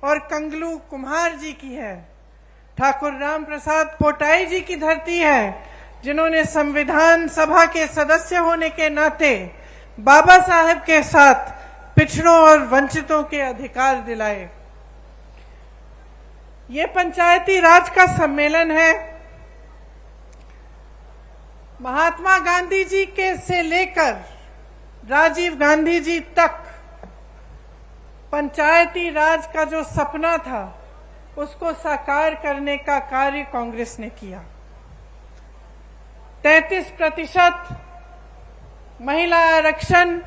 और कंगलू कुम्हार जी की है, ठाकुर राम प्रसाद पोटाई जी की धरती है, जिन्होंने संविधान सभा के सदस्य होने के नाते बाबा साहेब के साथ पिछड़ों और वंचितों के अधिकार दिलाए। ये पंचायती राज का सम्मेलन है। महात्मा गांधी जी के से लेकर राजीव गांधी जी तक पंचायती राज का जो सपना था उसको साकार करने का कार्य कांग्रेस ने किया। 33% महिला आरक्षण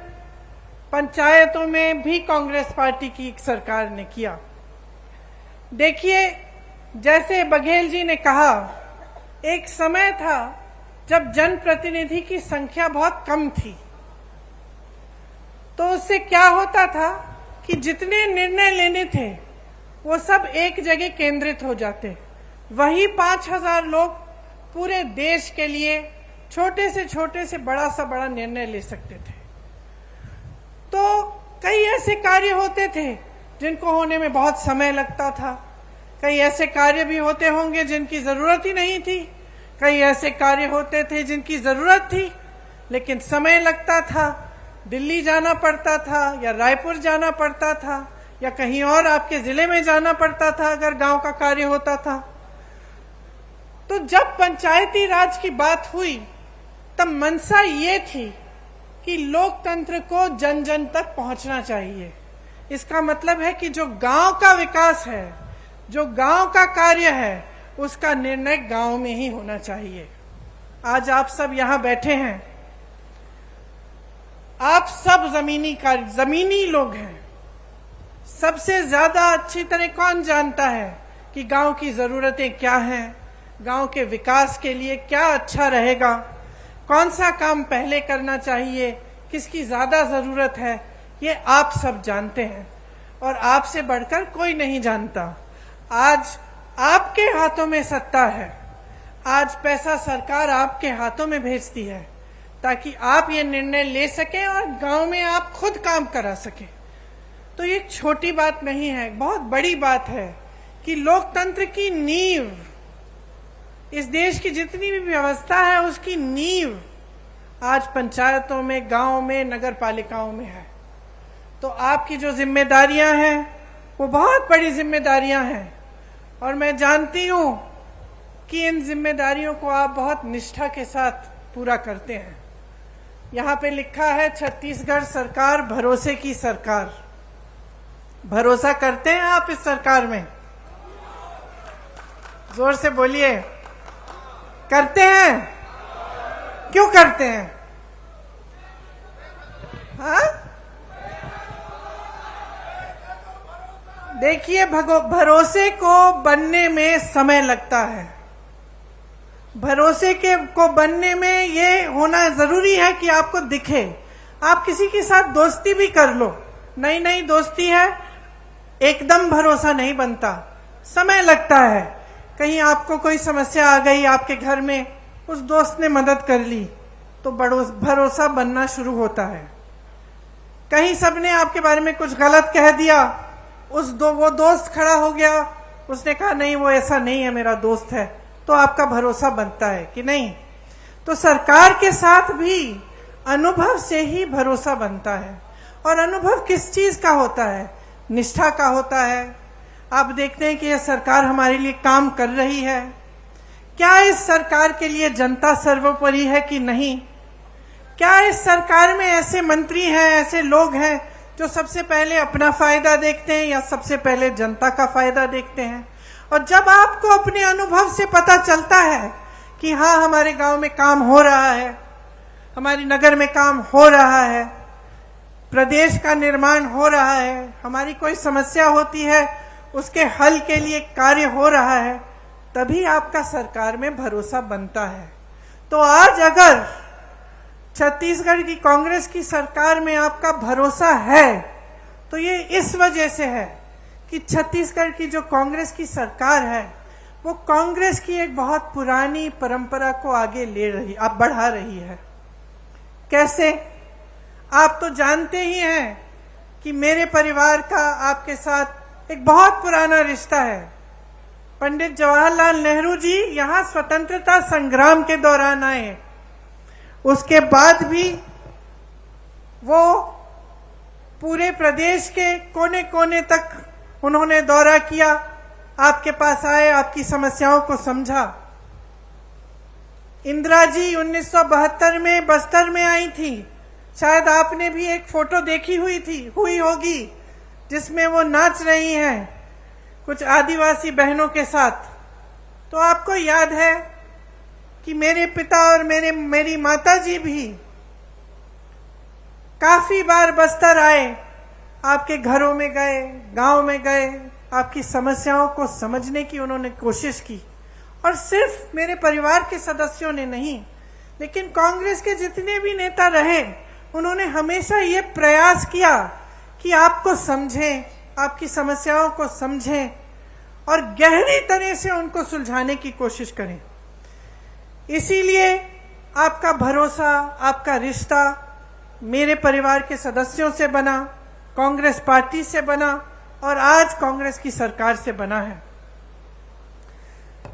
पंचायतों में भी कांग्रेस पार्टी की सरकार ने किया। देखिए, जैसे बघेल जी ने कहा, एक समय था जब जनप्रतिनिधि की संख्या बहुत कम थी, तो उससे क्या होता था कि जितने निर्णय लेने थे वो सब एक जगह केंद्रित हो जाते। वही 5000 लोग पूरे देश के लिए छोटे से बड़ा निर्णय ले सकते थे। तो कई ऐसे कार्य होते थे जिनको होने में बहुत समय लगता था। कई ऐसे कार्य भी होते होंगे जिनकी जरूरत ही नहीं थी। कई ऐसे कार्य होते थे जिनकी जरूरत थी लेकिन समय लगता था। दिल्ली जाना पड़ता था या रायपुर जाना पड़ता था या कहीं और आपके जिले में जाना पड़ता था अगर गांव का कार्य होता था। तो जब पंचायती राज की बात हुई तब मंशा ये थी कि लोकतंत्र को जन जन तक पहुंचना चाहिए। इसका मतलब है कि जो गांव का विकास है, जो गांव का कार्य है, उसका निर्णय गांव में ही होना चाहिए। आज आप सब यहां बैठे हैं, आप सब जमीनी लोग हैं। सबसे ज्यादा अच्छी तरह कौन जानता है कि गांव की जरूरतें क्या हैं, गांव के विकास के लिए क्या अच्छा रहेगा, कौन सा काम पहले करना चाहिए, किसकी ज्यादा जरूरत है, ये आप सब जानते हैं और आपसे बढ़कर कोई नहीं जानता। आज आपके हाथों में सत्ता है। आज पैसा सरकार आपके हाथों में भेजती है ताकि आप ये निर्णय ले सकें और गांव में आप खुद काम करा सकें। तो ये छोटी बात नहीं है, बहुत बड़ी बात है कि लोकतंत्र की नींव, इस देश की जितनी भी व्यवस्था है उसकी नींव आज पंचायतों में, गांव में, नगर पालिकाओं में है। तो आपकी जो जिम्मेदारियां हैं वो बहुत बड़ी जिम्मेदारियां हैं और मैं जानती हूं कि इन जिम्मेदारियों को आप बहुत निष्ठा के साथ पूरा करते हैं। यहाँ पे लिखा है छत्तीसगढ़ सरकार भरोसे की सरकार। भरोसा करते हैं आप इस सरकार में? जोर से बोलिए, करते हैं? क्यों करते हैं? हाँ, देखिए, भरोसे को बनने में समय लगता है। भरोसे को बनने में ये होना जरूरी है कि आपको दिखे। आप किसी के साथ दोस्ती भी कर लो, नई दोस्ती है, एकदम भरोसा नहीं बनता, समय लगता है। कहीं आपको कोई समस्या आ गई आपके घर में, उस दोस्त ने मदद कर ली तो भरोसा बनना शुरू होता है। कहीं सबने आपके बारे में कुछ गलत कह दिया, वो दोस्त खड़ा हो गया, उसने कहा नहीं वो ऐसा नहीं है, मेरा दोस्त है, तो आपका भरोसा बनता है कि नहीं? तो सरकार के साथ भी अनुभव से ही भरोसा बनता है। और अनुभव किस चीज का होता है? निष्ठा का होता है। आप देखते हैं कि यह सरकार हमारे लिए काम कर रही है। क्या इस सरकार के लिए जनता सर्वोपरि है कि नहीं? क्या इस सरकार में ऐसे मंत्री हैं, ऐसे लोग हैं जो सबसे पहले अपना फायदा देखते हैं या सबसे पहले जनता का फायदा देखते हैं? और जब आपको अपने अनुभव से पता चलता है कि हाँ, हमारे गांव में काम हो रहा है, हमारी नगर में काम हो रहा है, प्रदेश का निर्माण हो रहा है, हमारी कोई समस्या होती है उसके हल के लिए कार्य हो रहा है, तभी आपका सरकार में भरोसा बनता है। तो आज अगर छत्तीसगढ़ की कांग्रेस की सरकार में आपका भरोसा है तो ये इस वजह से है कि छत्तीसगढ़ की जो कांग्रेस की सरकार है वो कांग्रेस की एक बहुत पुरानी परंपरा को आगे बढ़ा रही है। कैसे? आप तो जानते ही हैं कि मेरे परिवार का आपके साथ एक बहुत पुराना रिश्ता है। पंडित जवाहरलाल नेहरू जी यहाँ स्वतंत्रता संग्राम के दौरान आए, उसके बाद भी वो पूरे प्रदेश के कोने कोने तक उन्होंने दौरा किया, आपके पास आए, आपकी समस्याओं को समझा। इंदिरा जी 1972 में बस्तर में आई थी, शायद आपने भी एक फोटो देखी हुई होगी, जिसमें वो नाच रही हैं कुछ आदिवासी बहनों के साथ। तो आपको याद है कि मेरे पिता और मेरी माता जी भी काफी बार बस्तर आए, आपके घरों में गए, गांव में गए, आपकी समस्याओं को समझने की उन्होंने कोशिश की। और सिर्फ मेरे परिवार के सदस्यों ने नहीं, लेकिन कांग्रेस के जितने भी नेता रहे, उन्होंने हमेशा ये प्रयास किया कि आपको समझें, आपकी समस्याओं को समझें और गहरी तरह से उनको सुलझाने की कोशिश करें। इसीलिए आपका भरोसा, आपका रिश्ता मेरे परिवार के सदस्यों से बना, कांग्रेस पार्टी से बना और आज कांग्रेस की सरकार से बना है।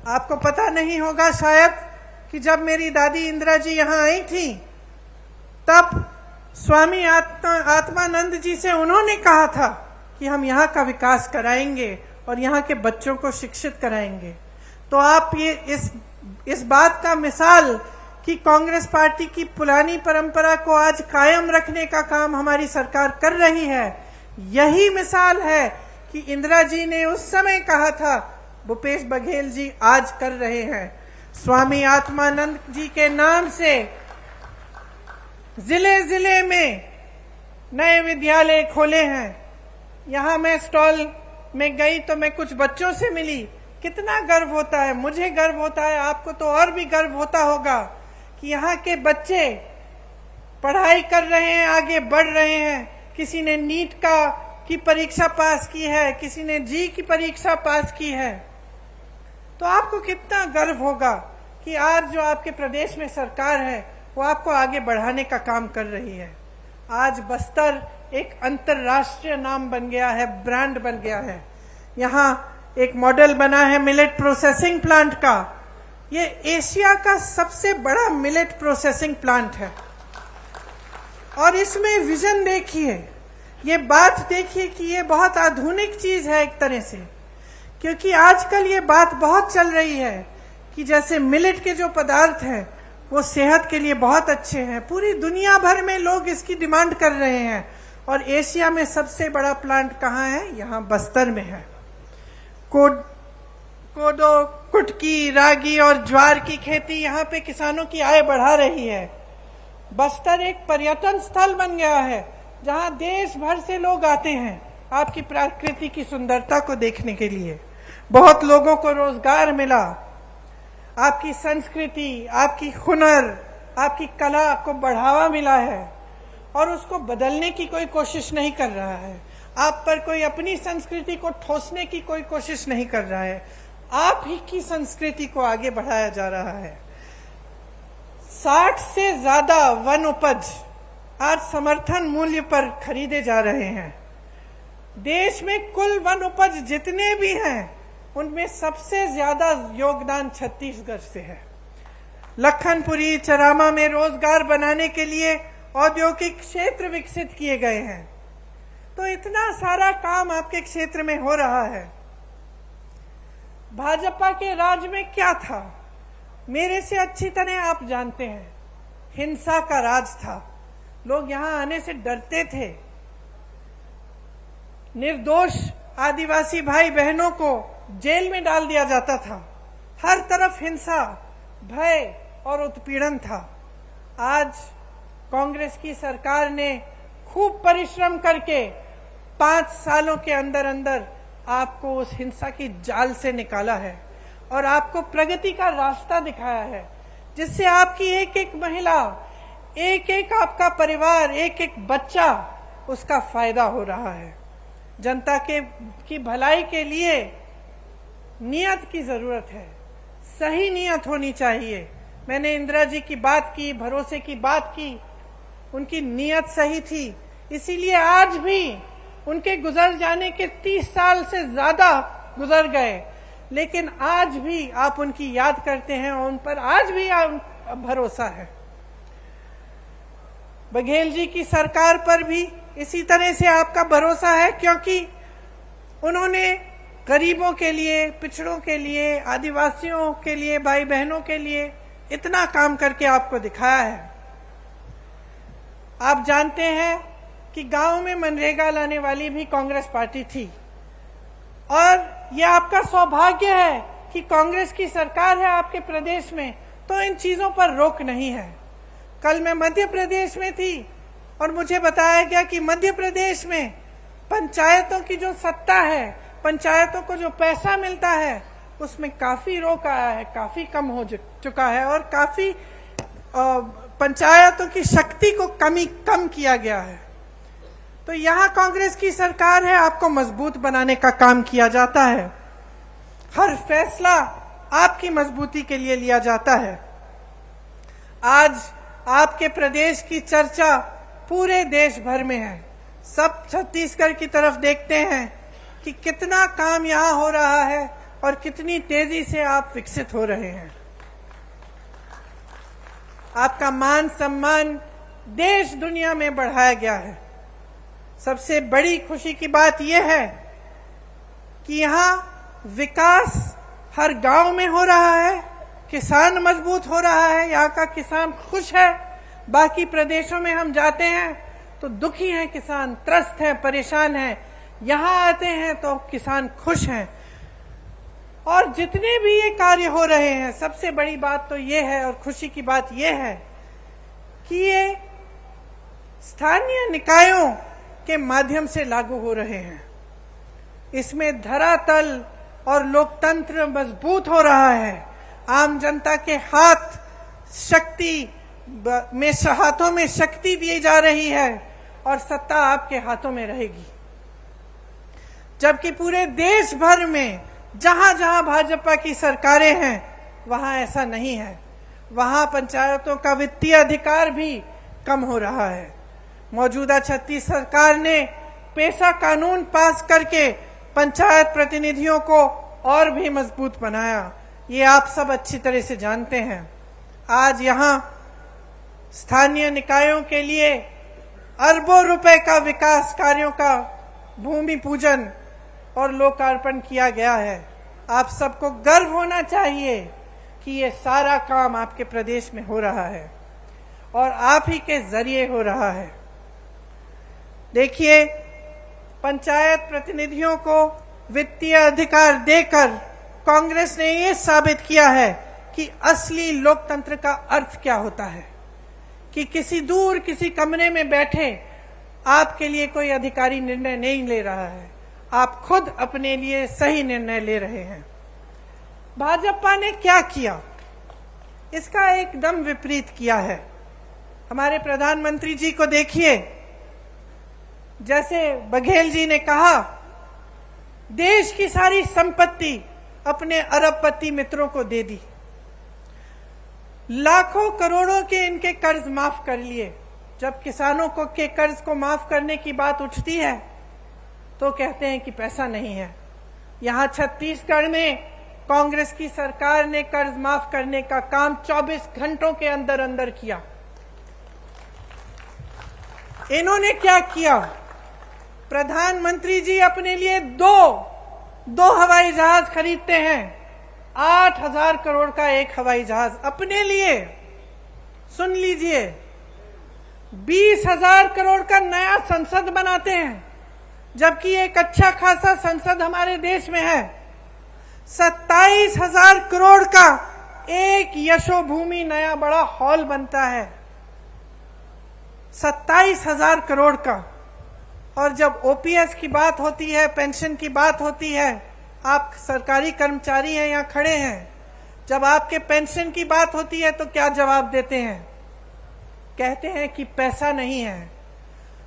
आपको पता नहीं होगा शायद कि जब मेरी दादी इंदिरा जी यहाँ आई थी, तब स्वामी आत्मानंद जी से उन्होंने कहा था कि हम यहाँ का विकास कराएंगे और यहाँ के बच्चों को शिक्षित कराएंगे। तो आप ये इस बात का मिसाल कि कांग्रेस पार्टी की पुरानी परंपरा को आज कायम रखने का काम हमारी सरकार कर रही है, यही मिसाल है कि इंदिरा जी ने उस समय कहा था, भूपेश बघेल जी आज कर रहे हैं। स्वामी आत्मानंद जी के नाम से जिले जिले में नए विद्यालय खोले हैं। यहाँ मैं स्टॉल में गई तो मैं कुछ बच्चों से मिली, कितना गर्व होता है, मुझे गर्व होता है, आपको तो और भी गर्व होता होगा कि यहाँ के बच्चे पढ़ाई कर रहे हैं, आगे बढ़ रहे हैं। किसी ने नीट की परीक्षा पास की है, किसी ने जी की परीक्षा पास की है। तो आपको कितना गर्व होगा कि आज जो आपके प्रदेश में सरकार है वो आपको आगे बढ़ाने का काम कर रही है। आज बस्तर एक अंतर्राष्ट्रीय नाम बन गया है, ब्रांड बन गया है। यहाँ एक मॉडल बना है मिलेट प्रोसेसिंग प्लांट का। ये एशिया का सबसे बड़ा मिलेट प्रोसेसिंग प्लांट है और इसमें विजन देखिए, ये बात देखिए कि ये बहुत आधुनिक चीज है एक तरह से, क्योंकि आजकल ये बात बहुत चल रही है कि जैसे मिलेट के जो पदार्थ हैं वो सेहत के लिए बहुत अच्छे हैं। पूरी दुनिया भर में लोग इसकी डिमांड कर रहे हैं और एशिया में सबसे बड़ा प्लांट कहाँ है? यहाँ बस्तर में है। कोदो, कुटकी, रागी और ज्वार की खेती यहाँ पे किसानों की आय बढ़ा रही है। बस्तर एक पर्यटन स्थल बन गया है जहाँ देश भर से लोग आते हैं आपकी प्रकृति की सुंदरता को देखने के लिए। बहुत लोगों को रोजगार मिला, आपकी संस्कृति, आपकी हुनर, आपकी कला को बढ़ावा मिला है और उसको बदलने की कोई कोशिश नहीं कर रहा है। आप पर कोई अपनी संस्कृति को ठोसने की कोई कोशिश नहीं कर रहा है, आप ही की संस्कृति को आगे बढ़ाया जा रहा है। 60 से ज्यादा वन उपज आज समर्थन मूल्य पर खरीदे जा रहे हैं। देश में कुल वन उपज जितने भी हैं उनमें सबसे ज्यादा योगदान छत्तीसगढ़ से है। लखनपुरी, चरामा में रोजगार बनाने के लिए औद्योगिक क्षेत्र विकसित किए गए हैं। तो इतना सारा काम आपके क्षेत्र में हो रहा है। भाजपा के राज में क्या था? मेरे से अच्छी तरह आप जानते हैं, हिंसा का राज था। लोग यहां आने से डरते थे। निर्दोष आदिवासी भाई बहनों को जेल में डाल दिया जाता था। हर तरफ हिंसा, भय और उत्पीड़न था। आज कांग्रेस की सरकार ने खूब परिश्रम करके 5 सालों के अंदर अंदर आपको उस हिंसा की जाल से निकाला है और आपको प्रगति का रास्ता दिखाया है, जिससे आपकी एक एक महिला, एक एक आपका परिवार, एक एक बच्चा, उसका फायदा हो रहा है। जनता की भलाई के लिए नियत की जरूरत है, सही नियत होनी चाहिए। मैंने इंदिरा जी की बात की, भरोसे की बात की, उनकी नियत सही थी। इसीलिए आज भी उनके गुजर जाने के 30 साल से ज्यादा गुजर गए, लेकिन आज भी आप उनकी याद करते हैं और उन पर आज भी भरोसा है। बघेल जी की सरकार पर भी इसी तरह से आपका भरोसा है, क्योंकि उन्होंने गरीबों के लिए, पिछड़ों के लिए, आदिवासियों के लिए, भाई बहनों के लिए इतना काम करके आपको दिखाया है। आप जानते हैं कि गांव में मनरेगा लाने वाली भी कांग्रेस पार्टी थी, और यह आपका सौभाग्य है कि कांग्रेस की सरकार है आपके प्रदेश में, तो इन चीजों पर रोक नहीं है। कल मैं मध्य प्रदेश में थी और मुझे बताया गया कि मध्य प्रदेश में पंचायतों की जो सत्ता है, पंचायतों को जो पैसा मिलता है, उसमें काफी रोक आया है, काफी कम हो चुका है और काफी पंचायतों की शक्ति को कम किया गया है। तो यहाँ कांग्रेस की सरकार है, आपको मजबूत बनाने का काम किया जाता है। हर फैसला आपकी मजबूती के लिए लिया जाता है। आज आपके प्रदेश की चर्चा पूरे देश भर में है। सब छत्तीसगढ़ की तरफ देखते हैं कि कितना काम यहाँ हो रहा है और कितनी तेजी से आप विकसित हो रहे हैं। आपका मान सम्मान देश दुनिया में बढ़ाया गया है। सबसे बड़ी खुशी की बात यह है कि यहाँ विकास हर गांव में हो रहा है, किसान मजबूत हो रहा है, यहाँ का किसान खुश है। बाकी प्रदेशों में हम जाते हैं तो दुखी हैं किसान, त्रस्त हैं, परेशान हैं। यहाँ आते हैं तो किसान खुश हैं। और जितने भी ये कार्य हो रहे हैं, सबसे बड़ी बात तो ये है और खुशी की बात ये है कि ये स्थानीय निकायों के माध्यम से लागू हो रहे हैं। इसमें धरातल और लोकतंत्र मजबूत हो रहा है। आम जनता के हाथों में शक्ति दी जा रही है और सत्ता आपके हाथों में रहेगी। जबकि पूरे देश भर में जहां जहां भाजपा की सरकारें हैं, वहां ऐसा नहीं है। वहां पंचायतों का वित्तीय अधिकार भी कम हो रहा है। मौजूदा छत्तीस सरकार ने पेशा कानून पास करके पंचायत प्रतिनिधियों को और भी मजबूत बनाया। ये आप सब अच्छी तरह से जानते हैं। आज यहाँ स्थानीय निकायों के लिए अरबों रुपए का विकास कार्यों का भूमि पूजन और लोकार्पण किया गया है। आप सबको गर्व होना चाहिए कि ये सारा काम आपके प्रदेश में हो रहा है और आप ही के जरिए हो रहा है। देखिए, पंचायत प्रतिनिधियों को वित्तीय अधिकार देकर कांग्रेस ने ये साबित किया है कि असली लोकतंत्र का अर्थ क्या होता है, कि किसी कमरे में बैठे आपके लिए कोई अधिकारी निर्णय नहीं ले रहा है, आप खुद अपने लिए सही निर्णय ले रहे हैं। भाजपा ने क्या किया, इसका एकदम विपरीत किया है। हमारे प्रधानमंत्री जी को देखिए, जैसे बघेल जी ने कहा, देश की सारी संपत्ति अपने अरबपति मित्रों को दे दी, लाखों करोड़ों के इनके कर्ज माफ कर लिए। जब किसानों को के कर्ज को माफ करने की बात उठती है तो कहते हैं कि पैसा नहीं है। यहां छत्तीसगढ़ में कांग्रेस की सरकार ने कर्ज माफ करने का काम 24 घंटों के अंदर अंदर किया। इन्होंने क्या किया, प्रधानमंत्री जी अपने लिए दो हवाई जहाज खरीदते हैं। 8,000 करोड़ का एक हवाई जहाज अपने लिए। सुन लीजिए, 20,000 करोड़ का नया संसद बनाते हैं, जबकि एक अच्छा खासा संसद हमारे देश में है। 27,000 करोड़ का एक यशोभूमि नया बड़ा हॉल बनता है, 27,000 करोड़ का। और जब ओपीएस की बात होती है, पेंशन की बात होती है, आप सरकारी कर्मचारी हैं, यहाँ खड़े हैं, जब आपके पेंशन की बात होती है तो क्या जवाब देते हैं? कहते हैं कि पैसा नहीं है।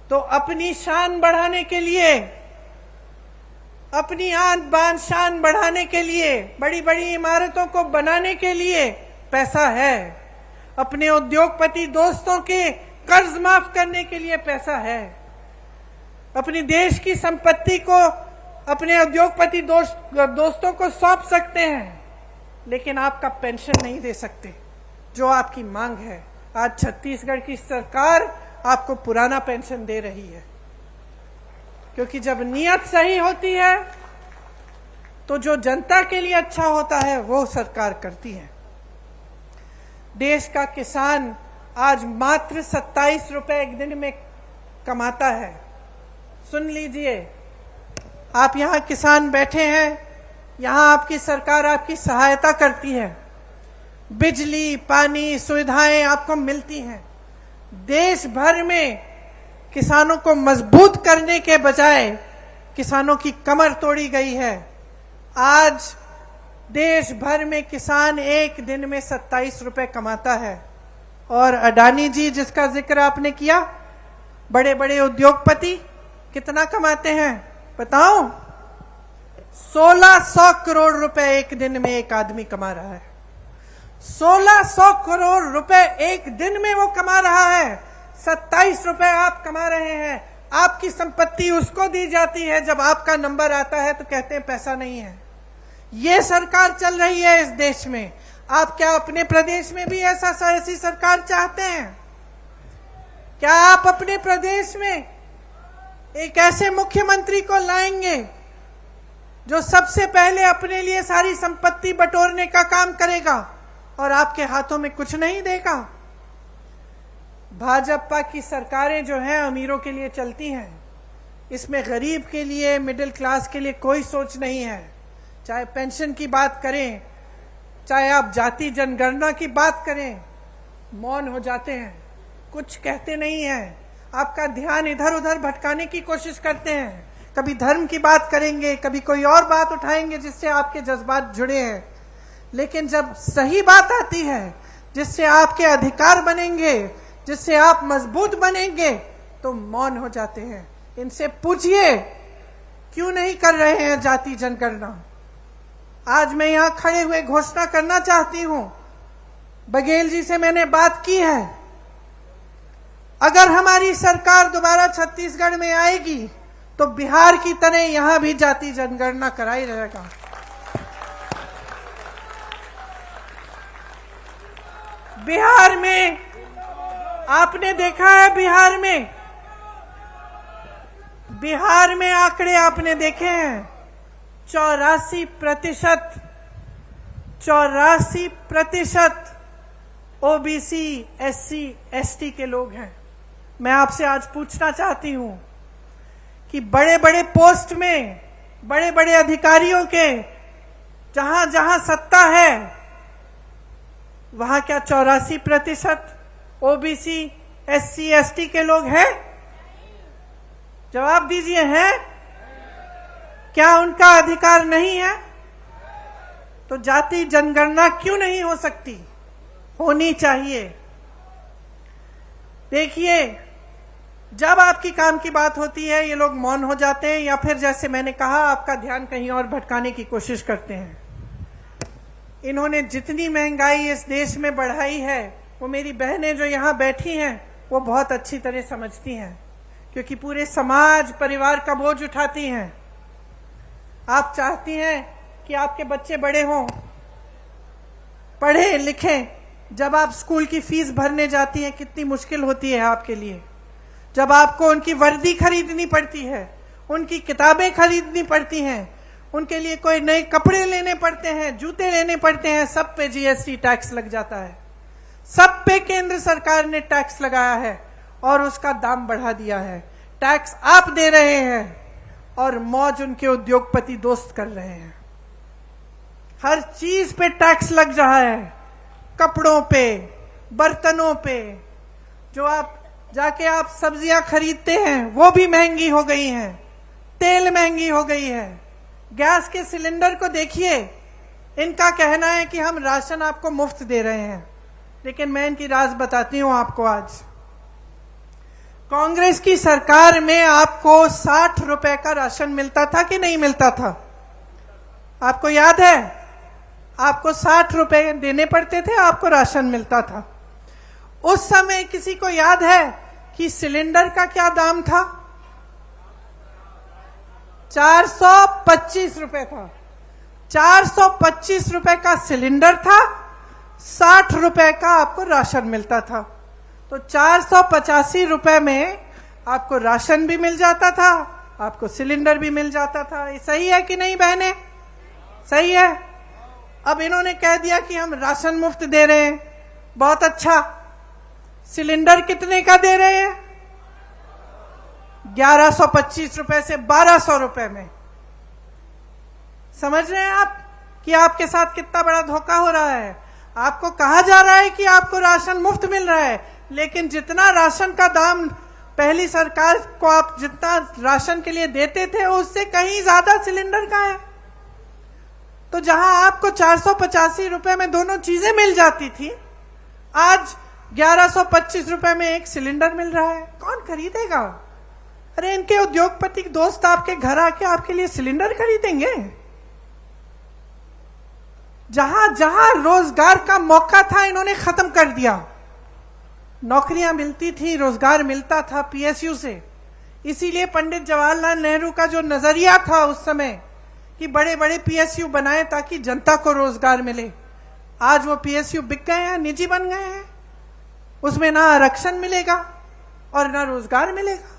तो अपनी शान बढ़ाने के लिए, अपनी आन बान शान बढ़ाने के लिए, बड़ी बड़ी इमारतों को बनाने के लिए पैसा है। अपने उद्योगपति दोस्तों के कर्ज माफ करने के लिए पैसा है। अपनी देश की संपत्ति को अपने उद्योगपति दोस्तों को सौंप सकते हैं, लेकिन आपका पेंशन नहीं दे सकते जो आपकी मांग है। आज छत्तीसगढ़ की सरकार आपको पुराना पेंशन दे रही है, क्योंकि जब नीयत सही होती है तो जो जनता के लिए अच्छा होता है वो सरकार करती है। देश का किसान आज मात्र 27 रुपए एक दिन में कमाता है। सुन लीजिए, आप यहां किसान बैठे हैं, यहां आपकी सरकार आपकी सहायता करती है, बिजली पानी सुविधाएं आपको मिलती हैं। देश भर में किसानों को मजबूत करने के बजाय किसानों की कमर तोड़ी गई है। आज देश भर में किसान एक दिन में 27 रुपए कमाता है, और अडानी जी जिसका जिक्र आपने किया, बड़े बड़े उद्योगपति कितना कमाते हैं बताओ? 1600 करोड़ रुपए एक दिन में एक आदमी कमा रहा है। 1600 करोड़ रुपए एक दिन में वो कमा रहा है। 27 रुपए आप कमा रहे हैं। आपकी संपत्ति उसको दी जाती है, जब आपका नंबर आता है तो कहते हैं पैसा नहीं है। ये सरकार चल रही है इस देश में। आप क्या अपने प्रदेश में भी ऐसी सरकार चाहते हैं? क्या आप अपने प्रदेश में एक ऐसे मुख्यमंत्री को लाएंगे जो सबसे पहले अपने लिए सारी संपत्ति बटोरने का काम करेगा और आपके हाथों में कुछ नहीं देगा? भाजपा की सरकारें जो हैं अमीरों के लिए चलती हैं, इसमें गरीब के लिए, मिडिल क्लास के लिए कोई सोच नहीं है। चाहे पेंशन की बात करें, चाहे आप जाति जनगणना की बात करें, मौन हो जाते हैं, कुछ कहते नहीं हैं। आपका ध्यान इधर उधर भटकाने की कोशिश करते हैं। कभी धर्म की बात करेंगे, कभी कोई और बात उठाएंगे जिससे आपके जज्बात जुड़े हैं, लेकिन जब सही बात आती है जिससे आपके अधिकार बनेंगे, जिससे आप मजबूत बनेंगे, तो मौन हो जाते हैं। इनसे पूछिए क्यों नहीं कर रहे हैं जाति जनगणना। आज मैं यहां खड़े हुए घोषणा करना चाहती हूं, बघेल जी से मैंने बात की है, अगर हमारी सरकार दोबारा छत्तीसगढ़ में आएगी तो बिहार की तरह यहां भी जाति जनगणना कराई रहेगा। बिहार में आपने देखा है, बिहार में आंकड़े आपने देखे हैं, 84% ओबीसी एससी एसटी के लोग हैं। मैं आपसे आज पूछना चाहती हूं कि बड़े बड़े पोस्ट में, बड़े बड़े अधिकारियों के जहां जहां सत्ता है, वहां क्या 84% ओबीसी एससी एसटी के लोग हैं? जवाब दीजिए, हैं? क्या उनका अधिकार नहीं है? तो जाति जनगणना क्यों नहीं हो सकती? होनी चाहिए। देखिए, जब आपकी काम की बात होती है ये लोग मौन हो जाते हैं, या फिर जैसे मैंने कहा आपका ध्यान कहीं और भटकाने की कोशिश करते हैं। इन्होंने जितनी महंगाई इस देश में बढ़ाई है, वो मेरी बहनें जो यहां बैठी हैं वो बहुत अच्छी तरह समझती हैं, क्योंकि पूरे समाज परिवार का बोझ उठाती हैं। आप चाहती हैं कि आपके बच्चे बड़े हों, पढ़े लिखें। जब आप स्कूल की फीस भरने जाती हैं कितनी मुश्किल होती है आपके लिए, जब आपको उनकी वर्दी खरीदनी पड़ती है, उनकी किताबें खरीदनी पड़ती हैं, उनके लिए कोई नए कपड़े लेने पड़ते हैं, जूते लेने पड़ते हैं, सब पे जीएसटी टैक्स लग जाता है। सब पे केंद्र सरकार ने टैक्स लगाया है और उसका दाम बढ़ा दिया है। टैक्स आप दे रहे हैं और मौज उनके उद्योगपति दोस्त कर रहे हैं। हर चीज पे टैक्स लग रहा है, कपड़ों पे, बर्तनों पे। जो आप जाके आप सब्जियां खरीदते हैं वो भी महंगी हो गई हैं, तेल महंगी हो गई है। गैस के सिलेंडर को देखिए, इनका कहना है कि हम राशन आपको मुफ्त दे रहे हैं, लेकिन मैं इनकी राज बताती हूं आपको। आज कांग्रेस की सरकार में आपको 60 रुपए का राशन मिलता था कि नहीं मिलता था? आपको याद है? आपको 60 रुपए देने पड़ते थे, आपको राशन मिलता था। उस समय किसी को याद है कि सिलेंडर का क्या दाम था? 425 रुपए था। 425 रुपए का सिलेंडर था, 60 रुपए का आपको राशन मिलता था। तो 485 रुपए में आपको राशन भी मिल जाता था, आपको सिलेंडर भी मिल जाता था। ये सही है कि नहीं बहने? सही है। अब इन्होंने कह दिया कि हम राशन मुफ्त दे रहे हैं, बहुत अच्छा। सिलेंडर कितने का दे रहे हैं? 1125 रुपए से 1200 रुपए में। समझ रहे हैं आप कि आपके साथ कितना बड़ा धोखा हो रहा है? आपको कहा जा रहा है कि आपको राशन मुफ्त मिल रहा है, लेकिन जितना राशन का दाम पहली सरकार को आप जितना राशन के लिए देते थे, उससे कहीं ज्यादा सिलेंडर का है। तो जहां आपको 485 रुपए में दोनों चीजें मिल जाती थी, आज 1125 रुपए में एक सिलेंडर मिल रहा है। कौन खरीदेगा? अरे इनके उद्योगपति दोस्त आपके घर आके आपके लिए सिलेंडर खरीदेंगे? जहां जहां रोजगार का मौका था, इन्होंने खत्म कर दिया। नौकरियां मिलती थी, रोजगार मिलता था पीएसयू से। इसीलिए पंडित जवाहरलाल नेहरू का जो नजरिया था उस समय कि बड़े बड़े पीएसयू बनाए ताकि जनता को रोजगार मिले, आज वो पीएसयू बिक गए हैं, निजी बन गए हैं। उसमें ना आरक्षण मिलेगा और ना रोजगार मिलेगा।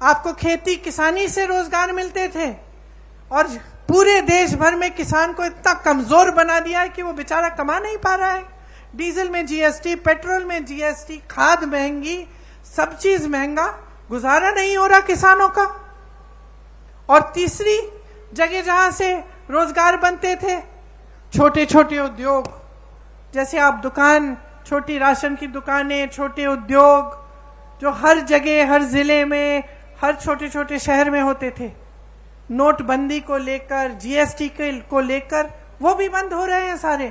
आपको खेती किसानी से रोजगार मिलते थे, और पूरे देश भर में किसान को इतना कमजोर बना दिया है कि वो बेचारा कमा नहीं पा रहा है। डीजल में जीएसटी, पेट्रोल में जीएसटी, खाद महंगी, सब चीज महंगा, गुजारा नहीं हो रहा किसानों का। और तीसरी जगह जहां से रोजगार बनते थे, छोटे छोटे उद्योग, जैसे आप दुकान, छोटी राशन की दुकानें, छोटे उद्योग जो हर जगह, हर जिले में, हर छोटे छोटे शहर में होते थे, नोटबंदी को लेकर, जीएसटी को लेकर वो भी बंद हो रहे हैं सारे।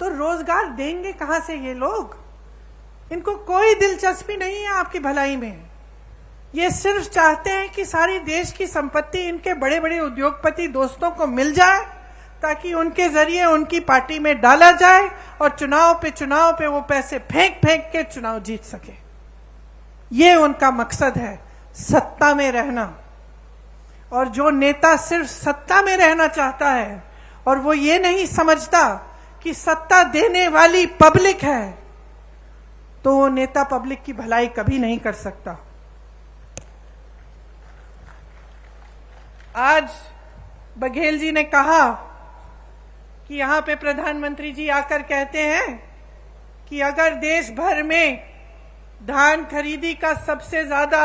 तो रोजगार देंगे कहां से ये लोग? इनको कोई दिलचस्पी नहीं है आपकी भलाई में। ये सिर्फ चाहते हैं कि सारी देश की संपत्ति इनके बड़े बड़े उद्योगपति दोस्तों को मिल जाए, ताकि उनके जरिए उनकी पार्टी में डाला जाए और चुनाव पे वो पैसे फेंक फेंक के चुनाव जीत सके। ये उनका मकसद है, सत्ता में रहना। और जो नेता सिर्फ सत्ता में रहना चाहता है और वो ये नहीं समझता कि सत्ता देने वाली पब्लिक है, तो वो नेता पब्लिक की भलाई कभी नहीं कर सकता। आज बघेल जी ने कहा कि यहां पे प्रधानमंत्री जी आकर कहते हैं कि अगर देश भर में धान खरीदी का सबसे ज्यादा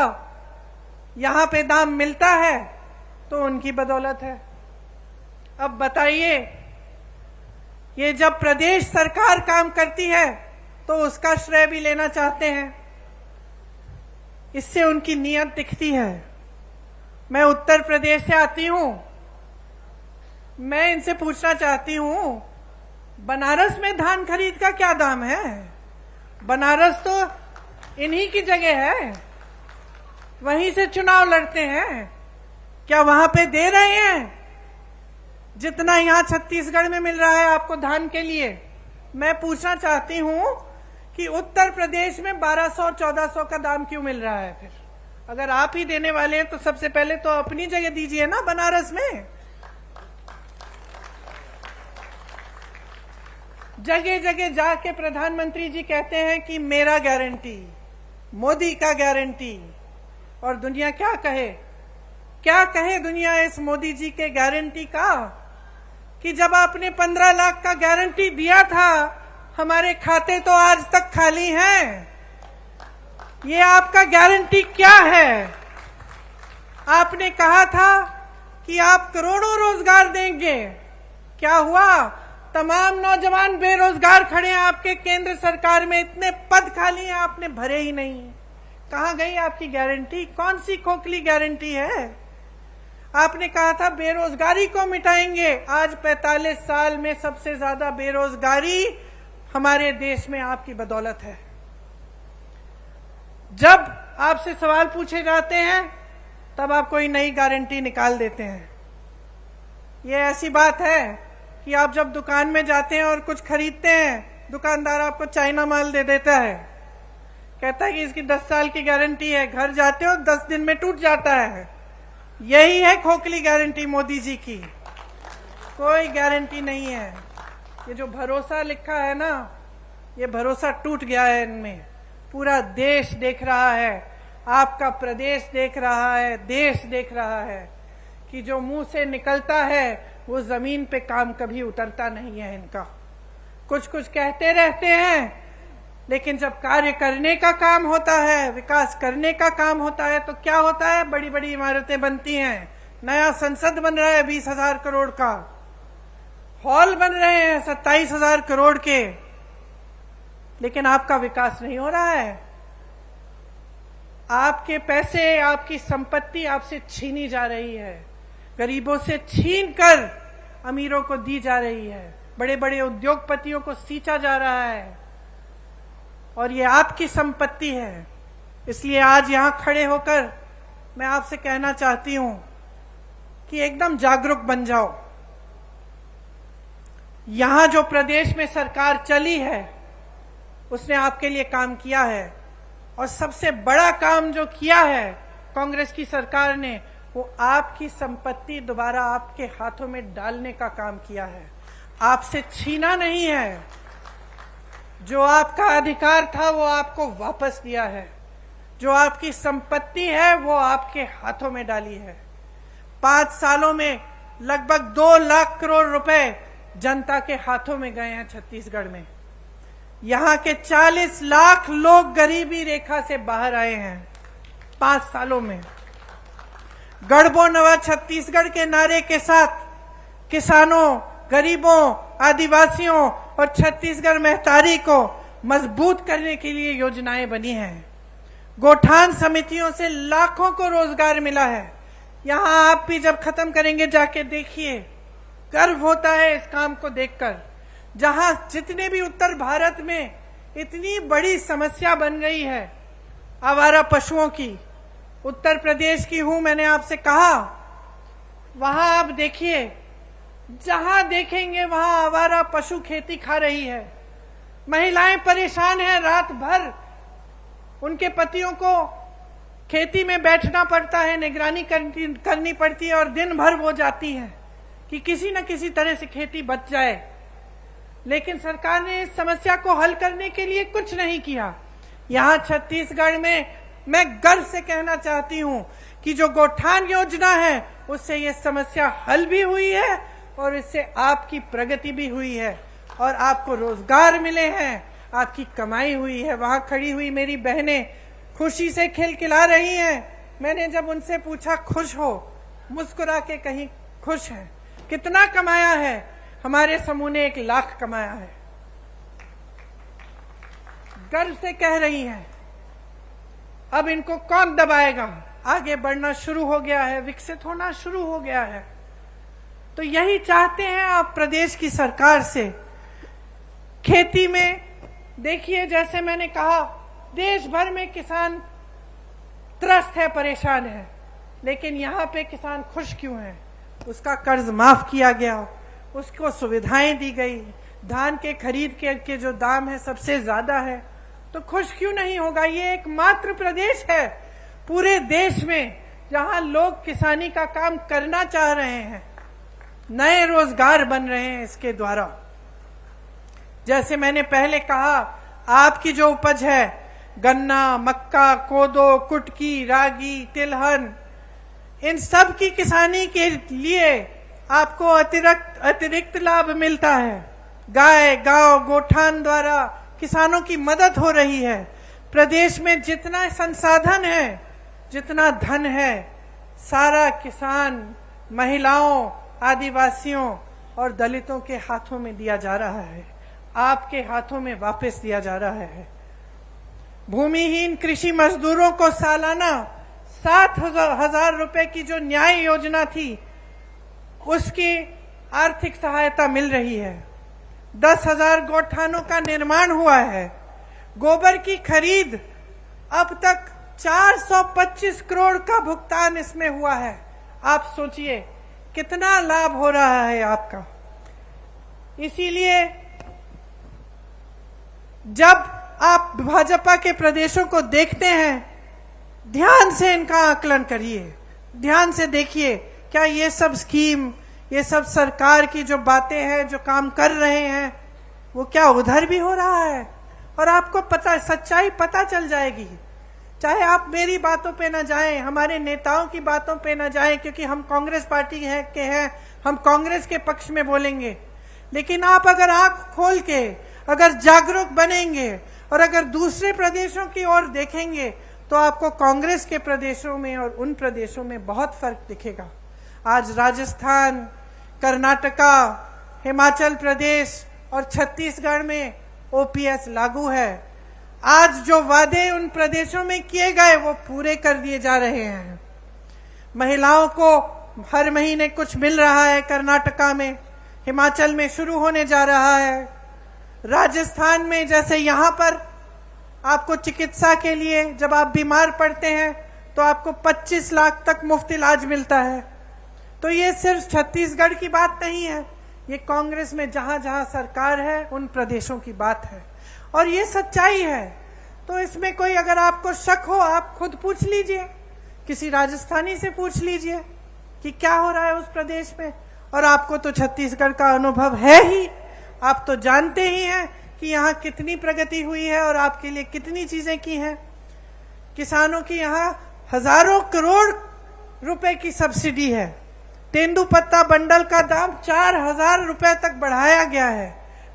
यहां पे दाम मिलता है तो उनकी बदौलत है। अब बताइए, ये जब प्रदेश सरकार काम करती है तो उसका श्रेय भी लेना चाहते हैं, इससे उनकी नीयत दिखती है। मैं उत्तर प्रदेश से आती हूं, मैं इनसे पूछना चाहती हूं, बनारस में धान खरीद का क्या दाम है? बनारस तो इन्हीं की जगह है, वहीं से चुनाव लड़ते हैं। क्या वहां पे दे रहे हैं जितना यहां छत्तीसगढ़ में मिल रहा है आपको धान के लिए? मैं पूछना चाहती हूं कि उत्तर प्रदेश में 1200-1400 का दाम क्यों मिल रहा है? फिर अगर आप ही देने वाले हैं तो सबसे पहले तो अपनी जगह दीजिए ना बनारस में। जगह जगह जाके प्रधानमंत्री जी कहते हैं कि मेरा गारंटी, मोदी का गारंटी। और दुनिया क्या कहे? क्या कहे दुनिया इस मोदी जी के गारंटी का? कि जब आपने 15 लाख का गारंटी दिया था, हमारे खाते तो आज तक खाली हैं। ये आपका गारंटी क्या है? आपने कहा था कि आप करोड़ों रोजगार देंगे, क्या हुआ? तमाम नौजवान बेरोजगार खड़े हैं आपके केंद्र सरकार में, इतने पद खाली हैं, आपने भरे ही नहीं। कहां गई आपकी गारंटी? कौन सी खोखली गारंटी है? आपने कहा था बेरोजगारी को मिटाएंगे, आज 45 साल में सबसे ज्यादा बेरोजगारी हमारे देश में आपकी बदौलत है। जब आपसे सवाल पूछे जाते हैं तब आप कोई नई गारंटी निकाल देते हैं। ये ऐसी बात है कि आप जब दुकान में जाते हैं और कुछ खरीदते हैं, दुकानदार आपको चाइना माल दे देता है, कहता है कि इसकी 10 साल की गारंटी है। घर जाते हो 10 दिन में टूट जाता है। यही है खोखली गारंटी मोदी जी की, कोई गारंटी नहीं है। ये जो भरोसा लिखा है ना, ये भरोसा टूट गया है इनमें। पूरा देश देख रहा है, आपका प्रदेश देख रहा है, देश देख रहा है कि जो मुंह से निकलता है वो जमीन पे काम कभी उतरता नहीं है इनका। कुछ कुछ कहते रहते हैं, लेकिन जब कार्य करने का काम होता है, विकास करने का काम होता है, तो क्या होता है? बड़ी बड़ी इमारतें बनती हैं, नया संसद बन रहा है 20,000 करोड़ का, हॉल बन रहे हैं 27,000 करोड़ के, लेकिन आपका विकास नहीं हो रहा है। आपके पैसे, आपकी संपत्ति आपसे छीनी जा रही है, गरीबों से छीन कर अमीरों को दी जा रही है, बड़े बड़े उद्योगपतियों को सींचा जा रहा है, और ये आपकी संपत्ति है। इसलिए आज यहां खड़े होकर मैं आपसे कहना चाहती हूं कि एकदम जागरूक बन जाओ। यहां जो प्रदेश में सरकार चली है उसने आपके लिए काम किया है, और सबसे बड़ा काम जो किया है कांग्रेस की सरकार ने, वो आपकी संपत्ति दोबारा आपके हाथों में डालने का काम किया है, आपसे छीना नहीं है। जो आपका अधिकार था वो आपको वापस दिया है, जो आपकी संपत्ति है वो आपके हाथों में डाली है। 5 सालों में लगभग 2 लाख करोड़ रुपए जनता के हाथों में गए हैं छत्तीसगढ़ में। यहां के 40 लाख लोग गरीबी रेखा से बाहर आए हैं 5 सालों में। गढ़बो नवा छत्तीसगढ़ के नारे के साथ किसानों, गरीबों, आदिवासियों और छत्तीसगढ़ महतारी को मजबूत करने के लिए योजनाएं बनी हैं। गोठान समितियों से लाखों को रोजगार मिला है। यहां आप भी जब खत्म करेंगे जाके देखिए, गर्व होता है इस काम को देखकर। जहां जितने भी उत्तर भारत में इतनी बड़ी समस्या बन गई है आवारा पशुओं की, उत्तर प्रदेश की हूं, मैंने आपसे कहा, वहां आप देखिए, जहां देखेंगे वहां आवारा पशु खेती खा रही है। महिलाएं परेशान हैं, रात भर उनके पतियों को खेती में बैठना पड़ता है, निगरानी करनी पड़ती है, और दिन भर वो जाती हैं कि किसी न किसी तरह से खेती बच जाए। लेकिन सरकार ने इस समस्या को हल करने के लिए कुछ नहीं किया। यहां छत्तीसगढ़ में मैं गर्व से कहना चाहती हूं कि जो गोठान योजना है उससे ये समस्या हल भी हुई है, और इससे आपकी प्रगति भी हुई है, और आपको रोजगार मिले हैं, आपकी कमाई हुई है। वहां खड़ी हुई मेरी बहनें खुशी से खिलखिला रही हैं। मैंने जब उनसे पूछा खुश हो, मुस्कुरा के कहीं खुश हैं। कितना कमाया है? हमारे समूह ने 1 लाख कमाया है। गर्व से कह रही हैं। अब इनको कौन दबाएगा? आगे बढ़ना शुरू हो गया है, विकसित होना शुरू हो गया है। तो यही चाहते हैं आप प्रदेश की सरकार से। खेती में देखिए, जैसे मैंने कहा, देश भर में किसान त्रस्त है, परेशान है, लेकिन यहाँ पे किसान खुश क्यों है? उसका कर्ज माफ किया गया, उसको सुविधाएं दी गई, धान के खरीद के जो दाम है सबसे ज्यादा है, तो खुश क्यों नहीं होगा? ये एकमात्र प्रदेश है पूरे देश में जहां लोग किसानी का काम करना चाह रहे हैं, नए रोजगार बन रहे हैं इसके द्वारा। जैसे मैंने पहले कहा, आपकी जो उपज है, गन्ना, मक्का, कोदो, कुटकी, रागी, तिलहन, इन सब की किसानी के लिए आपको अतिरिक्त लाभ मिलता है। गाय, गांव, गोठान द्वारा किसानों की मदद हो रही है। प्रदेश में जितना संसाधन है, जितना धन है, सारा किसान, महिलाओं, आदिवासियों और दलितों के हाथों में दिया जा रहा है, आपके हाथों में वापस दिया जा रहा है। भूमिहीन कृषि मजदूरों को सालाना 7,000 रुपए की जो न्याय योजना थी, उसकी आर्थिक सहायता मिल रही है। 10,000 गोठानों का निर्माण हुआ है। गोबर की खरीद अब तक 425 करोड़ का भुगतान इसमें हुआ है। आप सोचिए कितना लाभ हो रहा है आपका। इसीलिए जब आप भाजपा के प्रदेशों को देखते हैं, ध्यान से इनका आकलन करिए, ध्यान से देखिए, क्या ये सब स्कीम, ये सब सरकार की जो बातें हैं, जो काम कर रहे हैं, वो क्या उधर भी हो रहा है? और आपको पता, सच्चाई पता चल जाएगी। चाहे आप मेरी बातों पे ना जाएं, हमारे नेताओं की बातों पे ना जाएं, क्योंकि हम कांग्रेस पार्टी के हैं, हम कांग्रेस के पक्ष में बोलेंगे। लेकिन आप अगर आंख खोल के, अगर जागरूक बनेंगे और अगर दूसरे प्रदेशों की ओर देखेंगे, तो आपको कांग्रेस के प्रदेशों में और उन प्रदेशों में बहुत फर्क दिखेगा। आज राजस्थान, कर्नाटका, हिमाचल प्रदेश और छत्तीसगढ़ में ओपीएस लागू है। आज जो वादे उन प्रदेशों में किए गए वो पूरे कर दिए जा रहे हैं। महिलाओं को हर महीने कुछ मिल रहा है कर्नाटका में, हिमाचल में शुरू होने जा रहा है। राजस्थान में जैसे यहाँ पर आपको चिकित्सा के लिए जब आप बीमार पड़ते हैं तो आपको 25 लाख तक मुफ्त इलाज मिलता है। तो ये सिर्फ छत्तीसगढ़ की बात नहीं है, ये कांग्रेस में जहां जहां सरकार है उन प्रदेशों की बात है और ये सच्चाई है। तो इसमें कोई अगर आपको शक हो, आप खुद पूछ लीजिए, किसी राजस्थानी से पूछ लीजिए कि क्या हो रहा है उस प्रदेश में। और आपको तो छत्तीसगढ़ का अनुभव है ही, आप तो जानते ही हैं कि यहाँ कितनी प्रगति हुई है और आपके लिए कितनी चीजें की हैं। किसानों की यहाँ हजारों करोड़ रुपए की सब्सिडी है। तेंदुपत्ता बंडल का दाम 4,000 रुपए तक बढ़ाया गया है।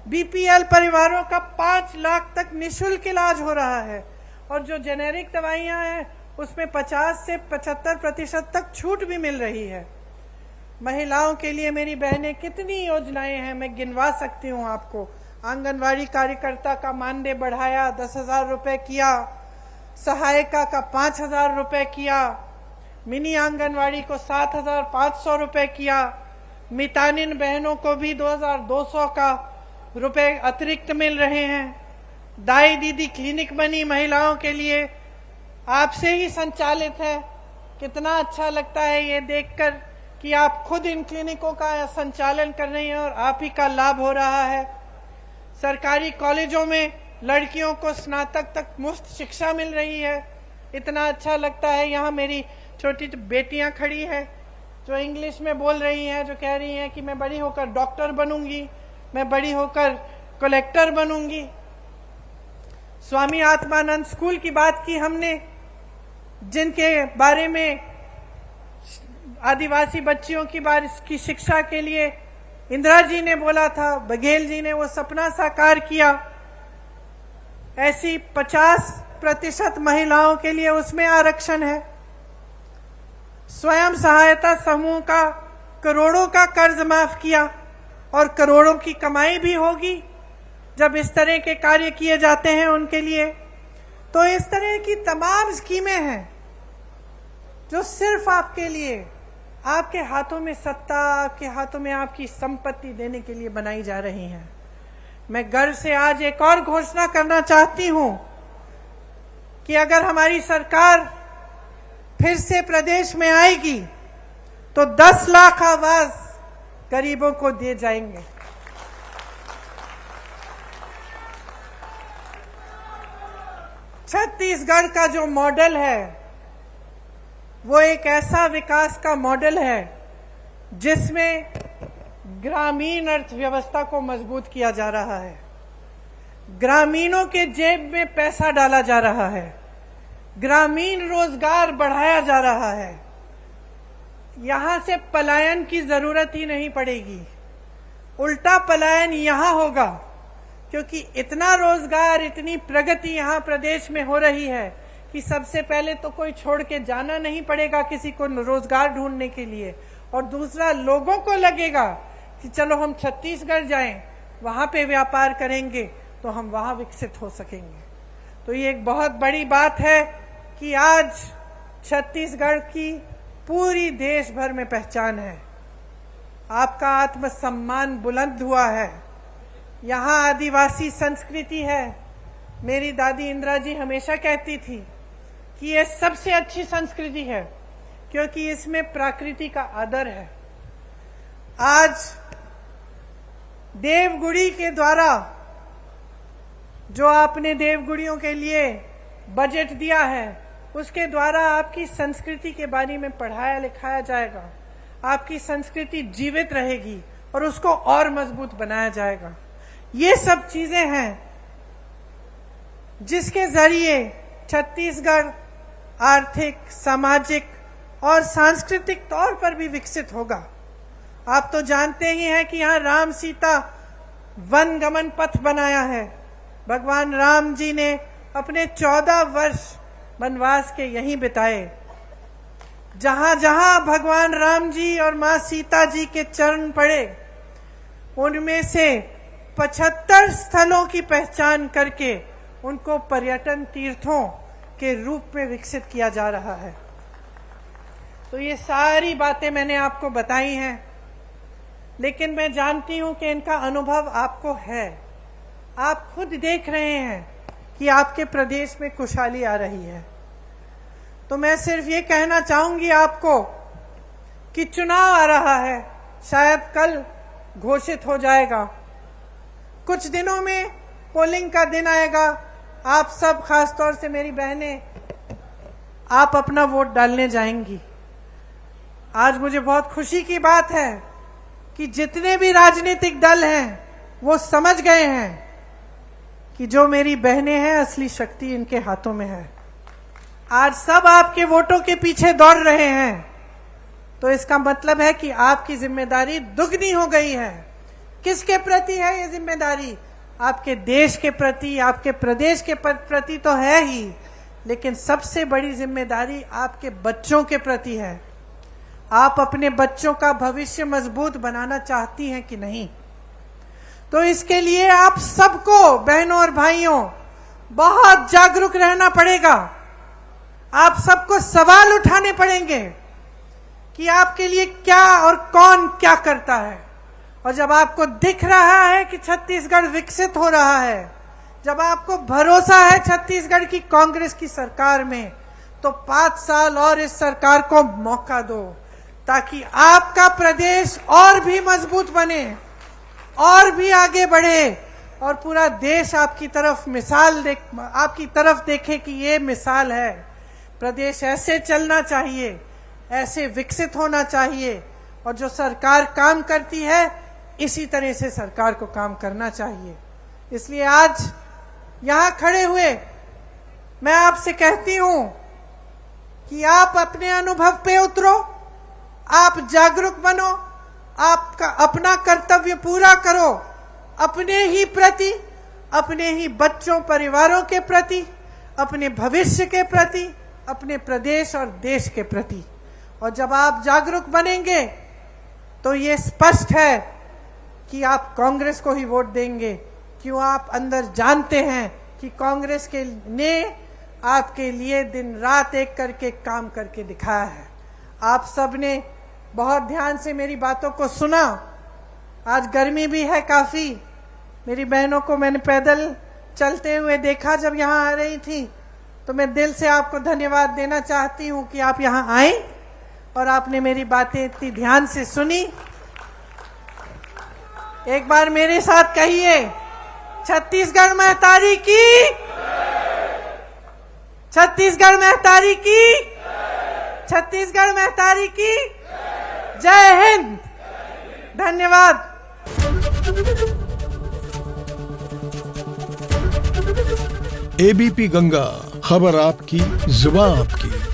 बीपीएल परिवारों का 5 लाख तक निःशुल्क इलाज हो रहा है और जो जेनेरिक दवाइयां हैं उसमें 50 से 75% तक छूट भी मिल रही है। महिलाओं के लिए मेरी बहनें कितनी योजनाएं हैं, मैं गिनवा सकती हूँ आपको। आंगनवाड़ी कार्यकर्ता का मानदेय बढ़ाया, 10,000 रुपए किया। सहायिका का 5,000 रुपए किया। मिनी आंगनवाड़ी को 7,500 रुपए किया। मितानिन बहनों को भी 2,200 का रुपए अतिरिक्त मिल रहे हैं। दाई दीदी क्लिनिक बनी महिलाओं के लिए, आपसे ही संचालित है। कितना अच्छा लगता है ये देखकर कि आप खुद इन क्लिनिकों का संचालन कर रही हैं और आप ही का लाभ हो रहा है। सरकारी कॉलेजों में लड़कियों को स्नातक तक मुफ्त शिक्षा मिल रही है। इतना अच्छा लगता है। यहाँ मेरी छोटी बेटियां खड़ी हैं जो इंग्लिश में बोल रही हैं, जो कह रही हैं कि मैं बड़ी होकर डॉक्टर बनूंगी, मैं बड़ी होकर कलेक्टर बनूंगी। स्वामी आत्मानंद स्कूल की बात की हमने, जिनके बारे में आदिवासी बच्चियों की शिक्षा के लिए इंदिरा जी ने बोला था, बघेल जी ने वो सपना साकार किया। ऐसी 50% महिलाओं के लिए उसमें आरक्षण है। स्वयं सहायता समूह का करोड़ों का कर्ज माफ किया और करोड़ों की कमाई भी होगी जब इस तरह के कार्य किए जाते हैं उनके लिए। तो इस तरह की तमाम स्कीमें हैं जो सिर्फ आपके लिए, आपके हाथों में सत्ता, आपके हाथों में आपकी संपत्ति देने के लिए बनाई जा रही हैं। मैं गर्व से आज एक और घोषणा करना चाहती हूं कि अगर हमारी सरकार फिर से प्रदेश में आएगी तो 10 लाख आवास गरीबों को दिए जाएंगे। छत्तीसगढ़ का जो मॉडल है वो एक ऐसा विकास का मॉडल है जिसमें ग्रामीण अर्थव्यवस्था को मजबूत किया जा रहा है। ग्रामीणों के जेब में पैसा डाला जा रहा है। ग्रामीण रोजगार बढ़ाया जा रहा है। यहां से पलायन की जरूरत ही नहीं पड़ेगी, उल्टा पलायन यहां होगा, क्योंकि इतना रोजगार, इतनी प्रगति यहां प्रदेश में हो रही है कि सबसे पहले तो कोई छोड़ के जाना नहीं पड़ेगा किसी को रोजगार ढूंढने के लिए, और दूसरा लोगों को लगेगा कि चलो हम छत्तीसगढ़ जाएं, वहां पे व्यापार करेंगे तो हम वहां विकसित हो सकेंगे। तो ये एक बहुत बड़ी बात है कि आज छत्तीसगढ़ की पूरी देश भर में पहचान है। आपका आत्मसम्मान बुलंद हुआ है। यहाँ आदिवासी संस्कृति है। मेरी दादी इंदिरा जी हमेशा कहती थी कि ये सबसे अच्छी संस्कृति है क्योंकि इसमें प्रकृति का आदर है। आज देवगुड़ी के द्वारा जो आपने देवगुड़ियों के लिए बजट दिया है, उसके द्वारा आपकी संस्कृति के बारे में पढ़ाया लिखाया जाएगा, आपकी संस्कृति जीवित रहेगी और उसको और मजबूत बनाया जाएगा। ये सब चीजें हैं जिसके जरिए छत्तीसगढ़ आर्थिक, सामाजिक और सांस्कृतिक तौर पर भी विकसित होगा। आप तो जानते ही हैं कि यहाँ राम सीता वन गमन पथ बनाया है। भगवान राम जी ने अपने 14 वर्ष वनवास के यहीं बिताए। जहां जहां भगवान राम जी और मां सीता जी के चरण पड़े, उनमें से 75 स्थलों की पहचान करके उनको पर्यटन तीर्थों के रूप में विकसित किया जा रहा है। तो ये सारी बातें मैंने आपको बताई हैं, लेकिन मैं जानती हूं कि इनका अनुभव आपको है। आप खुद देख रहे हैं कि आपके प्रदेश में खुशहाली आ रही है। तो मैं सिर्फ ये कहना चाहूंगी आपको कि चुनाव आ रहा है, शायद कल घोषित हो जाएगा। कुछ दिनों में पोलिंग का दिन आएगा। आप सब, खासतौर से मेरी बहनें, आप अपना वोट डालने जाएंगी। आज मुझे बहुत खुशी की बात है कि जितने भी राजनीतिक दल हैं वो समझ गए हैं कि जो मेरी बहनें हैं, असली शक्ति इनके हाथों में है। आज सब आपके वोटों के पीछे दौड़ रहे हैं, तो इसका मतलब है कि आपकी जिम्मेदारी दुगनी हो गई है। किसके प्रति है ये जिम्मेदारी? आपके देश के प्रति, आपके प्रदेश के प्रति तो है ही, लेकिन सबसे बड़ी जिम्मेदारी आपके बच्चों के प्रति है। आप अपने बच्चों का भविष्य मजबूत बनाना चाहती हैं कि नहीं? तो इसके लिए आप सबको, बहनों और भाइयों, बहुत जागरूक रहना पड़ेगा। आप सबको सवाल उठाने पड़ेंगे कि आपके लिए क्या और कौन क्या करता है। और जब आपको दिख रहा है कि छत्तीसगढ़ विकसित हो रहा है, जब आपको भरोसा है छत्तीसगढ़ की कांग्रेस की सरकार में, तो 5 साल और इस सरकार को मौका दो, ताकि आपका प्रदेश और भी मजबूत बने, और भी आगे बढ़े, और पूरा देश आपकी तरफ देखे कि ये मिसाल है। प्रदेश ऐसे चलना चाहिए, ऐसे विकसित होना चाहिए, और जो सरकार काम करती है इसी तरह से सरकार को काम करना चाहिए। इसलिए आज यहां खड़े हुए मैं आपसे कहती हूं कि आप अपने अनुभव पे उतरो, आप जागरूक बनो, आपका अपना कर्तव्य पूरा करो, अपने ही प्रति, अपने ही बच्चों परिवारों के प्रति, अपने भविष्य के प्रति, अपने प्रदेश और देश के प्रति। और जब आप जागरूक बनेंगे तो ये स्पष्ट है कि आप कांग्रेस को ही वोट देंगे। क्यों? आप अंदर जानते हैं कि कांग्रेस ने आपके लिए दिन रात एक करके काम करके दिखाया है। आप सब ने बहुत ध्यान से मेरी बातों को सुना। आज गर्मी भी है काफी। मेरी बहनों को मैंने पैदल चलते हुए देखा जब यहाँ आ रही थी, तो मैं दिल से आपको धन्यवाद देना चाहती हूँ कि आप यहाँ आए और आपने मेरी बातें इतनी ध्यान से सुनी। एक बार मेरे साथ कहिए, छत्तीसगढ़ महतारी की, छत्तीसगढ़ महतारी की, छत्तीसगढ़ महतारी की जय हिंद। धन्यवाद। एबीपी गंगा, खबर आपकी, जुबान आपकी।